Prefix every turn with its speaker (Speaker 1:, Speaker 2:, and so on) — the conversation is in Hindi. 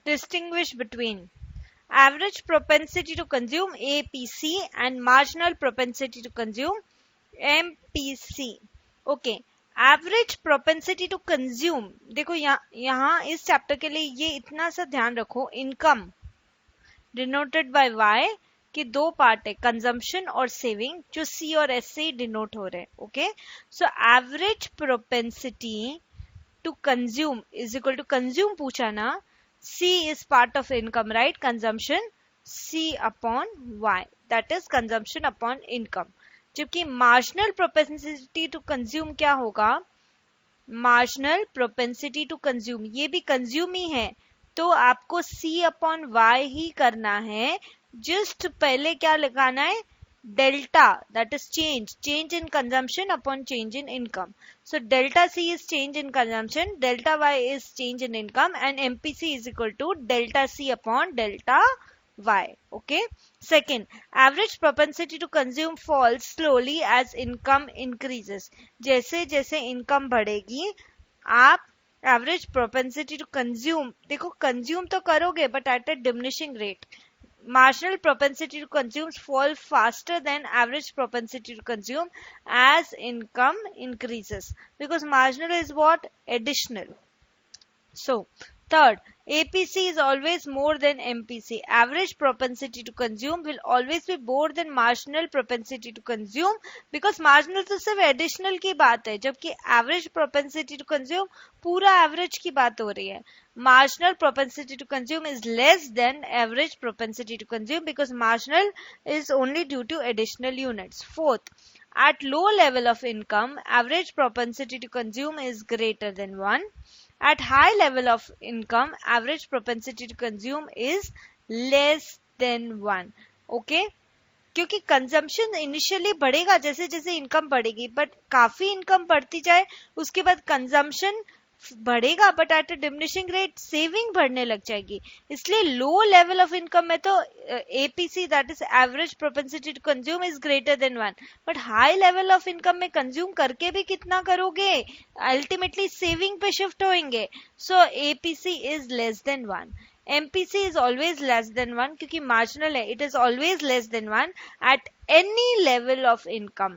Speaker 1: distinguish between average propensity to consume APC and marginal propensity to consume MPC. Okay, average propensity to consume, देखो यहाँ इस चैप्टर के लिए ये इतना सा ध्यान रखो, इनकम डिनोटेड बाय वाई कि दो पार्ट है, कंजम्पशन और सेविंग, जो सी और एस से डिनोट हो रहे हैं. Okay, so average propensity to consume is equal to, consume पूछा ना, C is part of income, right, consumption C upon Y, that is consumption upon income. जबकि मार्जिनल प्रोपेंसिटी टू कंज्यूम क्या होगा, मार्जिनल प्रोपेंसिटी टू कंज्यूम, ये भी कंज्यूम ही है, तो आपको सी अपॉन वाई ही करना है. जस्ट पहले क्या लगाना है, delta, that is change in consumption upon change in income. So delta C is change in consumption, delta Y is change in income, and MPC is equal to delta C upon delta y. Okay, second, average propensity to consume falls slowly as income increases. जैसे जैसे इनकम बढ़ेगी आप एवरेज प्रोपेंसिटी टू कंज्यूम, देखो कंज्यूम तो करोगे but at a diminishing rate. Marginal propensity to consume fall faster than average propensity to consume as income increases, because marginal is what, additional. So, third, APC is always more than MPC. Average propensity to consume will always be more than marginal propensity to consume, because marginal तो सिर्फ additional की बात है, जबकि average propensity to consume पूरा average की बात हो रही है. Marginal propensity to consume is less than average propensity to consume because marginal is only due to additional units. Fourth, at low level of income, average propensity to consume is greater than 1. At high level of income, average propensity to consume is less than 1. Okay? क्योंकि कंजम्पशन इनिशियली बढ़ेगा जैसे जैसे इनकम बढ़ेगी, बट काफी इनकम बढ़ती जाए उसके बाद कंजम्पशन बढ़ेगा but at a diminishing rate, saving बढ़ने लग जाएगी. इसलिए लो लेवल ऑफ इनकम में तो APC, that is average propensity to consume, is greater than 1. But high level of income में कंज्यूम करके भी कितना करोगे, अल्टीमेटली सेविंग पे शिफ्ट होंगे. So APC is less than 1. MPC is always less than 1 क्योंकि marginal है, it is always less than 1 at any level of income.